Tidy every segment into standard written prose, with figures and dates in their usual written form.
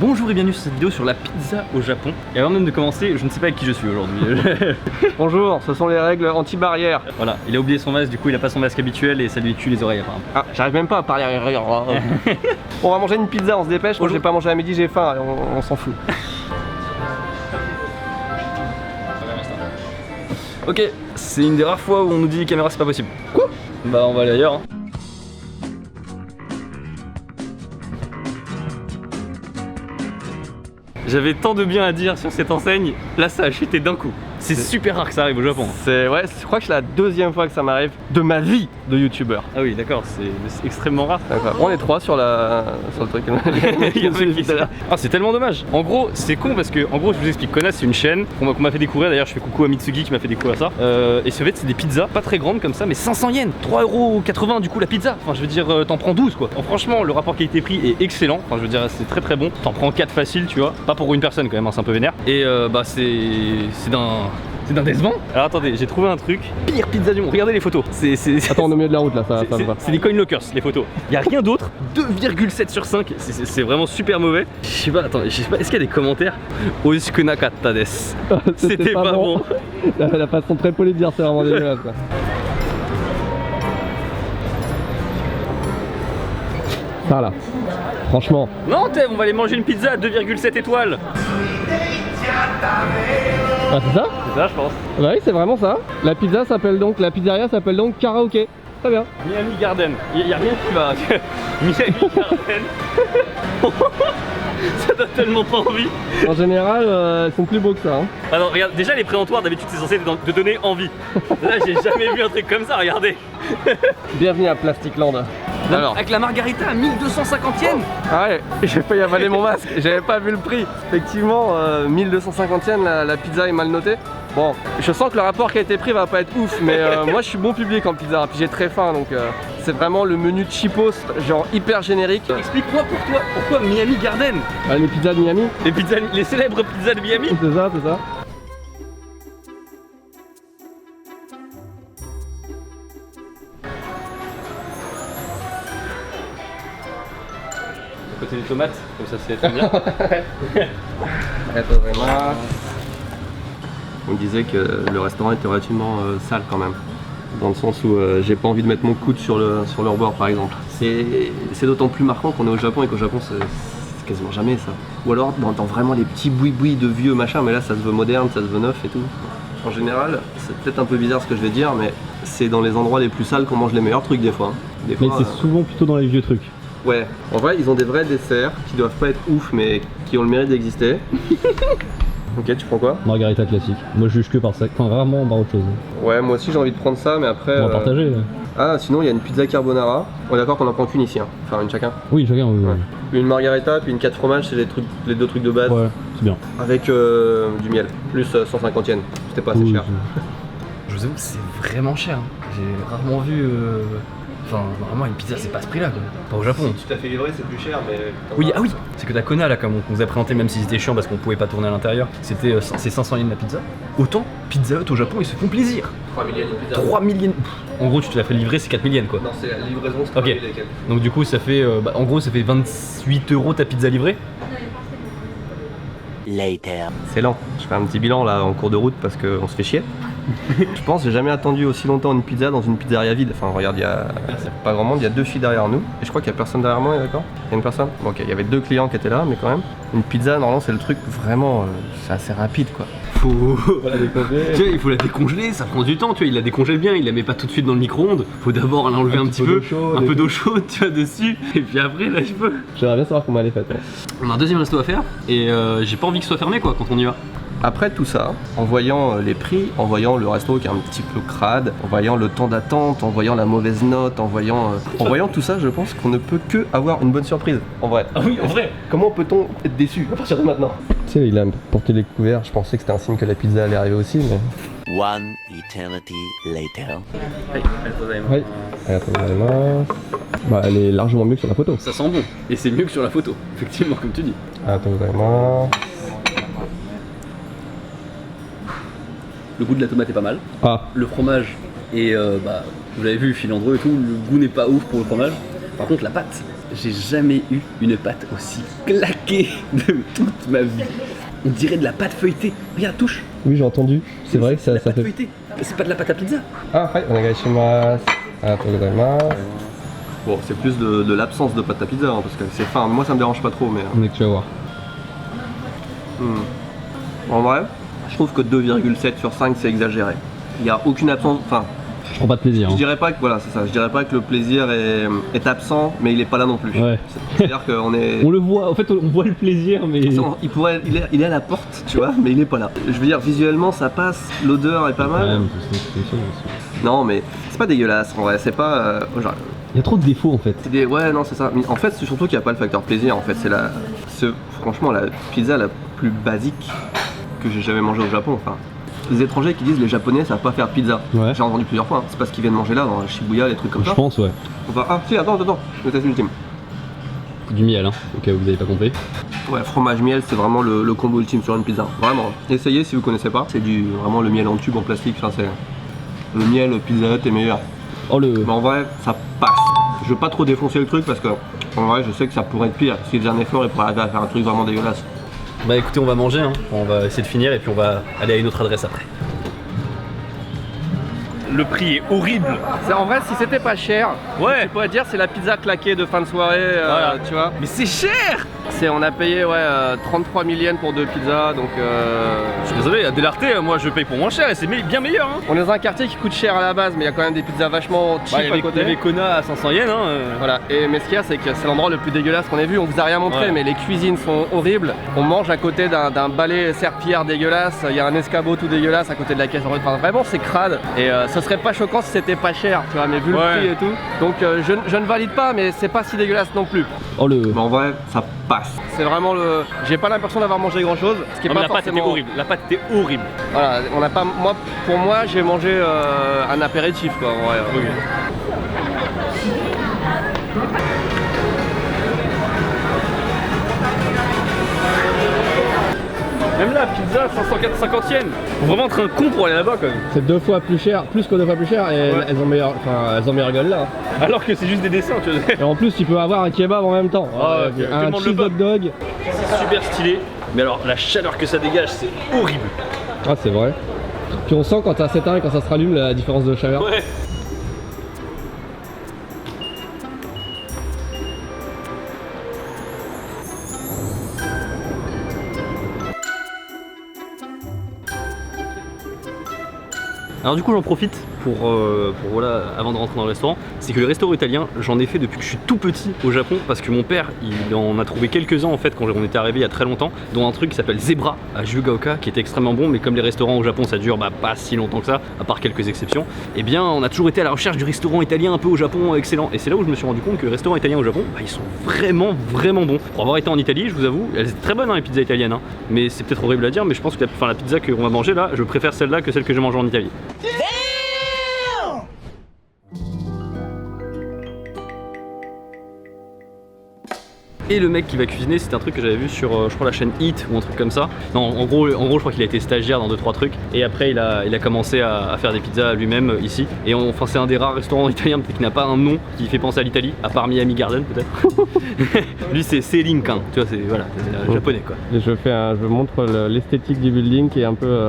Bonjour et bienvenue sur cette vidéo sur la pizza au Japon. Et avant même de commencer, je ne sais pas avec qui je suis aujourd'hui. Bonjour, ce sont les règles anti-barrières. Voilà, il a oublié son masque, du coup il a pas son masque habituel et ça lui tue les oreilles apparemment. Ah, j'arrive même pas à parler. On va manger une pizza, on se dépêche. Moi j'ai pas mangé à midi, j'ai faim, on s'en fout. Ok, c'est une des rares fois où on nous dit caméra c'est pas possible. Quoi? Bah on va aller ailleurs hein. J'avais tant de bien à dire sur cette enseigne, là ça a chuté d'un coup. C'est super rare que ça arrive au Japon. Ouais, je crois que c'est la deuxième fois que ça m'arrive de ma vie de youtubeur. Ah oui d'accord, c'est extrêmement rare. On est trois sur le truc. Ah c'est tellement dommage. En gros c'est con parce que en gros je vous explique, Kona c'est une chaîne qu'on m'a fait découvrir, d'ailleurs je fais coucou à Mitsugi qui m'a fait découvrir ça. Et en fait c'est des pizzas pas très grandes comme ça mais 500 yens, 3,80€ du coup la pizza. Enfin je veux dire t'en prends 12 quoi. Alors, franchement le rapport qualité-prix est excellent, enfin je veux dire c'est très bon. T'en prends 4 facile tu vois, pas pour une personne quand même hein, c'est un peu vénère. Et bah c'est d'un décevant. Alors attendez, j'ai trouvé un truc, pire pizza du monde, regardez les photos. Attends, on est au milieu de la route là, ça me va. C'est des coin lockers les photos. Y a rien d'autre, 2,7 sur 5, c'est vraiment super mauvais. Je sais pas, attends, est-ce qu'il y a des commentaires? Oishiki nakatta desu. C'était pas bon. La façon très polie de dire, c'est vraiment dégueulasse quoi. Ça là, franchement. Non on va aller manger une pizza à 2,7 étoiles. Ah c'est ça? C'est ça je pense. Bah oui c'est vraiment ça. La pizzeria s'appelle donc Karaoké. Très bien. Miami Garden. Y a rien qui va. Miami Garden. Ça donne tellement pas envie. En général ils sont plus beaux que ça hein. Alors regarde, déjà les préemptoires d'habitude c'est censé te donner envie. Là j'ai jamais vu un truc comme ça, regardez. Bienvenue à Plastic Land. Alors, avec la margarita à 1250 yens. Ah ouais, j'ai failli avaler mon masque, j'avais pas vu le prix. Effectivement, 1250 yens, la pizza est mal notée. Bon, je sens que le rapport qualité-prix va pas être ouf, mais moi je suis bon public en pizza, puis j'ai très faim donc c'est vraiment le menu cheapos, genre hyper générique. Explique-moi pourquoi Miami Garden? Ah, les pizzas de Miami. Les célèbres pizzas de Miami. C'est ça, c'est ça. Côté des tomates, comme ça c'est très bien. On disait que le restaurant était relativement sale quand même. Dans le sens où j'ai pas envie de mettre mon coude sur leur bord par exemple. C'est d'autant plus marquant qu'on est au Japon et qu'au Japon c'est quasiment jamais ça. Ou alors dans vraiment les petits boui-boui de vieux machin, mais là ça se veut moderne, ça se veut neuf et tout. En général, c'est peut-être un peu bizarre ce que je vais dire, mais c'est dans les endroits les plus sales qu'on mange les meilleurs trucs des fois. Des fois mais c'est souvent plutôt dans les vieux trucs. Ouais, en vrai ils ont des vrais desserts qui doivent pas être ouf mais qui ont le mérite d'exister. Ok, tu prends quoi? Margarita classique. Moi je juge que par ça, enfin rarement par autre chose. Ouais, moi aussi j'ai envie de prendre ça mais après... On va partager là. Ah sinon il y a une pizza carbonara. On est d'accord qu'on en prend qu'une ici hein. Enfin une chacun. Oui chacun, oui. Ouais. Une margarita puis une 4 fromages, c'est les deux trucs de base. Ouais, c'est bien. Avec du miel, plus 150 yens. C'était pas assez cher. Je vous avoue que c'est vraiment cher. J'ai rarement vu... Enfin, normalement une pizza c'est pas ce prix là quoi. Pas au Japon. Si tu t'as fait livrer c'est plus cher mais... Oui, ah oui. C'est que t'as Kona là comme on vous a présenté, même si c'était chiant parce qu'on pouvait pas tourner à l'intérieur. C'est 500 yens la pizza. Autant Pizza Hut au Japon ils se font plaisir. 3 000 yens de pizza. 3 000 yens. En gros tu te l'as fait livrer, c'est 4 000 yens quoi. Non c'est la livraison, c'est 3 Ok. 000 et quelques. Donc du coup ça fait... en gros ça fait 28€ ta pizza livrée. Later. C'est lent. Je fais un petit bilan là en cours de route parce qu'on se fait chier. Je pense que j'ai jamais attendu aussi longtemps une pizza dans une pizzeria vide. Enfin regarde, il y a pas grand monde, il y a 2 filles derrière nous. Et je crois qu'il y a personne derrière moi, d'accord? Il y a une personne? Bon, ok, il y avait 2 clients qui étaient là, mais quand même. Une pizza, normalement c'est le truc vraiment, c'est assez rapide quoi. Voilà, tu vois, il faut la décongeler, ça prend du temps, tu vois, il la décongèle bien, il la met pas tout de suite dans le micro-ondes. Faut d'abord l'enlever un petit peu, un peu d'eau chaude, tu vois, dessus, et puis après là je peux. J'aimerais bien savoir comment elle est faite. Ouais. On a un deuxième resto à faire, et j'ai pas envie que ce soit fermé quoi quand on y va. Après tout ça, en voyant les prix, en voyant le resto qui est un petit peu crade, en voyant le temps d'attente, en voyant la mauvaise note, en voyant tout ça, je pense qu'on ne peut que avoir une bonne surprise, en vrai. Ah oui, en vrai. Comment peut-on être déçu à partir de maintenant? Tu sais, il a porté les couverts, je pensais que c'était un signe que la pizza allait arriver aussi, mais... One eternity later. Oui, bah, elle est largement mieux que sur la photo. Ça sent bon, et c'est mieux que sur la photo, effectivement, comme tu dis. Le goût de la tomate est pas mal. Ah. Le fromage est, vous l'avez vu, filandreux et tout, le goût n'est pas ouf pour le fromage. Par contre la pâte j'ai jamais eu une pâte aussi claquée de toute ma vie. On dirait de la pâte feuilletée. Regarde, touche. Oui, j'ai entendu. C'est vrai que de la ça pâte fait. feuilletée. C'est pas de la pâte à pizza. Ah, ouais, bon, c'est plus de l'absence de pâte à pizza, hein, parce que c'est fin. Moi, ça me dérange pas trop, mais. On est que tu vas voir. En vrai, je trouve que 2,7 sur 5, c'est exagéré. Il n'y a aucune absence. Enfin, Je prends pas de plaisir. je Hein. dirais pas que voilà, c'est ça. Je dirais pas que le plaisir est absent, mais il est pas là non plus. Ouais. C'est-à-dire qu'on est. On le voit, en fait on voit le plaisir mais... Il est à la porte, tu vois, mais il est pas là. Je veux dire, visuellement ça passe, l'odeur est pas mal. Ouais, c'est ça aussi. Non, mais c'est pas dégueulasse en vrai, c'est pas. Genre, Il y a trop de défauts en fait. ouais, non, c'est ça. Mais en fait, c'est surtout qu'il n'y a pas le facteur plaisir. En fait, franchement la pizza la plus basique que j'ai jamais mangée au Japon. Enfin, les étrangers qui disent les Japonais savent pas faire de pizza. Ouais. J'ai entendu plusieurs fois. Hein. C'est pas ce qu'ils viennent manger là, dans Shibuya, les trucs comme Je ça. pense, ouais. Ah, si, attends, le test ultime. Du miel, hein, au cas où vous avez pas compris. Ouais, fromage miel, c'est vraiment le combo ultime sur une pizza. Vraiment. Essayez si vous connaissez pas. C'est vraiment le miel en tube en plastique. Enfin, c'est le miel Pizza Hut est meilleur. Oh le... Mais en vrai, ça passe. Je veux pas trop défoncer le truc parce que en vrai, je sais que ça pourrait être pire. S'il faisait un effort, il pourrait arriver à faire un truc vraiment dégueulasse. Bah écoutez, on va manger, hein. On va essayer de finir et puis on va aller à une autre adresse après. Le prix est horrible. En vrai, si c'était pas cher, Ouais. tu pourrais dire c'est la pizza claquée de fin de soirée, Voilà. tu vois. Mais c'est cher. On a payé 33 000 yens pour 2 pizzas, donc Je suis désolé, à Delarte, moi je paye pour moins cher et c'est bien meilleur. Hein. on est dans un quartier qui coûte cher à la base, mais il y a quand même des pizzas vachement cheap Bah, il à y côté. avait Kona à 500 yens. Hein. Voilà, mais ce qu'il y a, c'est que c'est l'endroit le plus dégueulasse qu'on ait vu. On vous a rien montré, Ouais. mais les cuisines sont horribles. On mange à côté d'un balai serpillière dégueulasse. Il y a un escabeau tout dégueulasse à côté de la caisse. Enfin, vraiment, c'est crade. Et ce serait pas choquant si c'était pas cher, tu vois, mais vu le Ouais. prix et tout. Donc, je ne valide pas, mais c'est pas si dégueulasse non plus. Oh le... Mais en vrai, ça passe. C'est vraiment le. J'ai pas l'impression d'avoir mangé grand chose. Ce qui est Non, mais pas la pâte était forcément. horrible. La pâte était horrible. Voilà, on n'a pas. Pour moi, j'ai mangé un apéritif, quoi. En vrai. Même là, pizza 550 yens. Faut vraiment être un con pour aller là-bas quand même. C'est 2 fois plus cher, plus que 2 fois plus cher et Ouais. elles ont meilleure gueule là. Alors que c'est juste des dessins, tu vois. Et en plus tu peux avoir un kebab en même temps. Ah, ok. Un Demande le cheese pas. hot dog. C'est super stylé. Mais alors, la chaleur que ça dégage, c'est horrible. Ah c'est vrai. Puis on sent quand ça s'éteint et quand ça se rallume la différence de chaleur. Ouais. Alors du coup j'en profite pour voilà, avant de rentrer dans le restaurant, c'est que le restaurant italien, j'en ai fait depuis que je suis tout petit au Japon parce que mon père il en a trouvé quelques-uns en fait quand on était arrivé il y a très longtemps, dont un truc qui s'appelle Zebra à Jugaoka qui était extrêmement bon, mais comme les restaurants au Japon ça dure pas si longtemps que ça, à part quelques exceptions, et bien on a toujours été à la recherche du restaurant italien un peu au Japon excellent, et c'est là où je me suis rendu compte que les restaurants italiens au Japon, ils sont vraiment bons. Pour avoir été en Italie, je vous avoue, elles étaient très bonnes les pizzas italiennes, hein. Mais c'est peut-être horrible à dire, mais je pense que la pizza qu'on va manger là, je préfère celle-là que celle que j'ai mangée en Italie. Et le mec qui va cuisiner, c'est un truc que j'avais vu sur, je crois, la chaîne Eat ou un truc comme ça. Non, en gros je crois qu'il a été stagiaire dans 2-3 trucs. Et après, il a commencé à faire des pizzas lui-même ici. Et enfin, c'est un des rares restaurants italiens peut-être qui n'a pas un nom qui fait penser à l'Italie, à part Miami Garden peut-être. Lui, c'est Selinkan, tu vois, c'est japonais quoi. Et je montre l'esthétique du building qui est un peu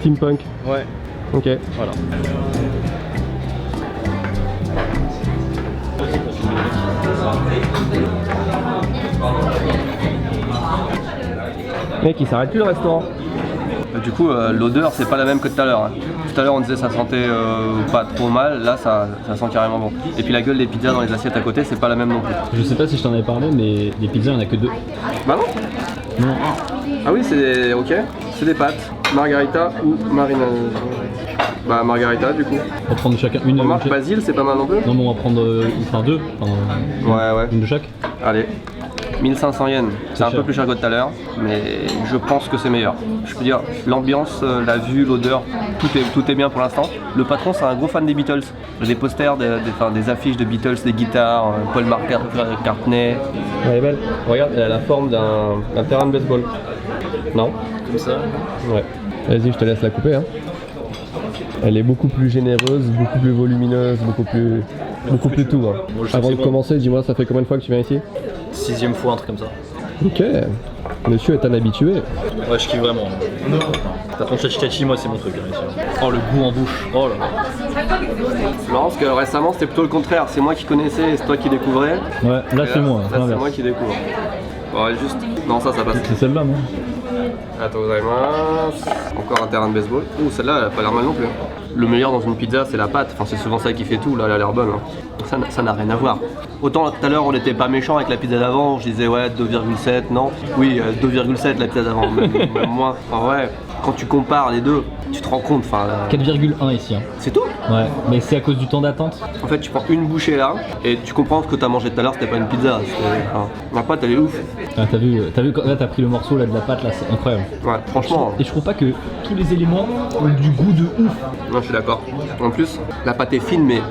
steampunk. Ouais. Ok. Voilà. Mec, il s'arrête plus le restaurant. Du coup, l'odeur, c'est pas la même que tout à l'heure. Hein. Tout à l'heure, on disait ça sentait pas trop mal. Là, ça sent carrément bon. Et puis la gueule des pizzas dans les assiettes à côté, c'est pas la même non plus. Je sais pas si je t'en avais parlé mais les pizzas il y en a que 2. Bah non. Non. Ah oui, c'est des... ok. C'est des pâtes. Margarita ou marinade. Bah margarita du coup. On va prendre chacun une. Remarque, basil, c'est pas mal non plus. Non mais on va prendre enfin 2. Ouais. Une de chaque. Allez. 1500 yens, c'est un cher. peu plus cher que tout à l'heure, mais je pense que c'est meilleur. Je peux dire, l'ambiance, la vue, l'odeur, tout est bien pour l'instant. Le patron, c'est un gros fan des Beatles. J'ai des posters, des affiches de Beatles, des guitares, Paul McCartney. Elle est belle. Regarde, elle a la forme d'un terrain de baseball. Non? Comme ça. Ouais. Vas-y, je te laisse la couper. Hein. Elle est beaucoup plus généreuse, beaucoup plus volumineuse, beaucoup plus Beaucoup plus tout. Hein. Moi, je sais Avant que de c'est bon. commencer, dis-moi, ça fait combien de fois que tu viens ici? 6ème fois, un truc comme ça. Ok. Monsieur est un habitué. Ouais, je kiffe vraiment. Par contre, chachi, moi, c'est mon truc. Hein, ici. Oh, le goût en bouche. Oh là là. C'est marrant parce que récemment c'était plutôt le contraire, c'est moi qui connaissais et c'est toi qui découvrais. Ouais, là, Et c'est moi. là, c'est moi qui découvre. Bon, ouais, juste. Non, ça passe. C'est celle-là, non? Attends, encore un terrain de baseball. Ouh, celle-là, elle a pas l'air mal non plus. Le meilleur dans une pizza, c'est la pâte. Enfin, c'est souvent ça qui fait tout. Là, elle a l'air bonne. Hein. Ça n'a rien à voir. Autant tout à l'heure, on n'était pas méchant avec la pizza d'avant. Je disais, ouais, 2,7. Non. Oui, 2,7 la pizza d'avant. Même moins. Enfin, ouais. Quand tu compares les deux, tu te rends compte. Enfin, 4,1 ici. Hein. c'est tout. Ouais, mais c'est à cause du temps d'attente. En fait, tu prends une bouchée là et tu comprends que ce que t'as mangé tout à l'heure, c'était pas une pizza. Enfin, la pâte, elle est ouf. Ah, t'as vu, là, t'as pris le morceau là, de la pâte, là, c'est incroyable. Ouais, franchement. Et je trouve pas que tous les éléments ont du goût de ouf. Non, je suis d'accord. En plus, la pâte est fine, mais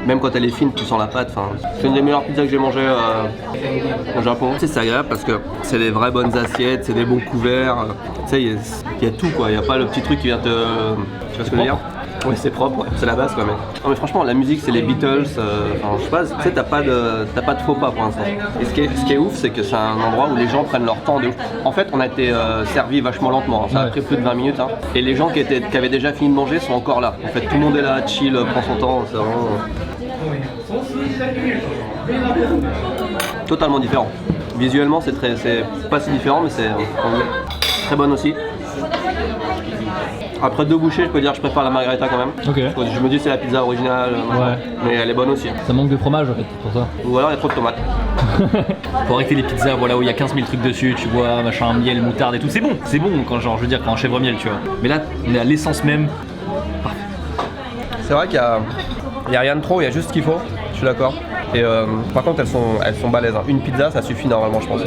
même quand elle est fine, tu sens la pâte. Enfin, c'est une des meilleures pizzas que j'ai mangées au Japon. Tu sais, c'est agréable parce que c'est des vraies bonnes assiettes, c'est des bons couverts. Tu sais, il y a tout quoi. Il n'y a pas le petit truc qui vient te. Tu vois ce que je veux dire? Oui, c'est propre, ouais. C'est la base quoi, mec. Non, mais franchement, la musique, c'est les Beatles. Enfin, je sais pas, tu sais, t'as pas de faux pas pour l'instant. Et ce qui est ouf, c'est que c'est un endroit où les gens prennent leur temps de ouf. En fait, on a été servis vachement lentement. Hein. Ça a pris plus de 20 minutes. Hein. Et les gens qui avaient déjà fini de manger sont encore là. En fait, tout le monde est là, chill, prend son temps. C'est vraiment. Totalement différent. Visuellement, c'est pas si différent, mais c'est très bonne aussi. Après 2 bouchées, je peux dire que je préfère la margarita quand même. Ok. Parce que je me dis c'est la pizza originale, mais elle est bonne aussi. Ça manque de fromage en fait, pour ça. Ou alors il y a trop de tomates. Faut arrêter les pizzas, voilà, où il y a 15 000 trucs dessus, tu vois, machin, miel, moutarde et tout. C'est bon quand genre, je veux dire, quand un chèvre miel, tu vois. Mais là, on est à l'essence même. C'est vrai qu'il y a rien de trop, il y a juste ce qu'il faut, je suis d'accord. Et par contre elles sont balèzes. Hein. Une pizza ça suffit normalement je pense.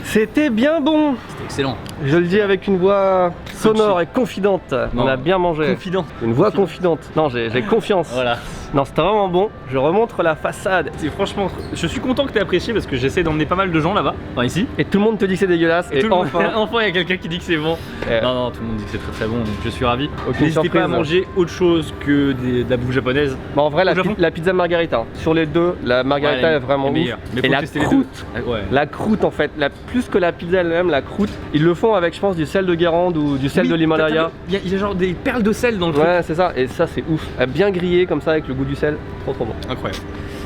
C'était bien bon. C'était excellent. Je le dis avec une voix sonore et confidente. Non. On a bien mangé. Confident. Une voix confidente. Non, j'ai confiance. Voilà. Non, c'était vraiment bon. Je remontre la façade. C'est franchement, je suis content que t'aies apprécié parce que j'essaie d'emmener pas mal de gens là-bas, enfin ici. Et tout le monde te dit que c'est dégueulasse. Et tout le monde- enfin. enfin, il y a quelqu'un qui dit que c'est bon. Eh. Non, tout le monde dit que c'est très très bon, donc je suis ravi. Aucune N'hésitez pas à surprise. manger autre chose que de la bouffe japonaise. Bah, en vrai, Au Japon la pizza margarita. Sur les deux, la margarita Ouais, est vraiment les ouf. meilleures. Mais Et faut la tester les deux. croûte. Ouais. La croûte en fait, plus que la pizza elle-même, la croûte, ils le font avec je pense du sel de Guérande ou du sel Oui, de l'Himalaya. Il y a genre des perles de sel dans le truc. Ouais c'est ça, et ça c'est ouf. Bien grillé comme ça avec le goût du sel, trop bon. Incroyable.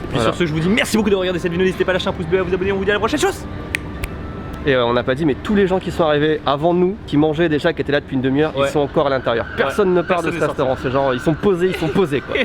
Puis Voilà. sur ce, je vous dis merci beaucoup de regarder cette vidéo. N'hésitez pas à lâcher un pouce bleu, à vous abonner. On vous dit à la prochaine chose. Et on n'a pas dit mais tous les gens qui sont arrivés avant nous, qui mangeaient déjà, qui étaient là depuis une demi-heure, Ouais. ils sont encore à l'intérieur. Personne ne part Personne de ce n'est sorti. restaurant, c'est genre ils sont posés quoi.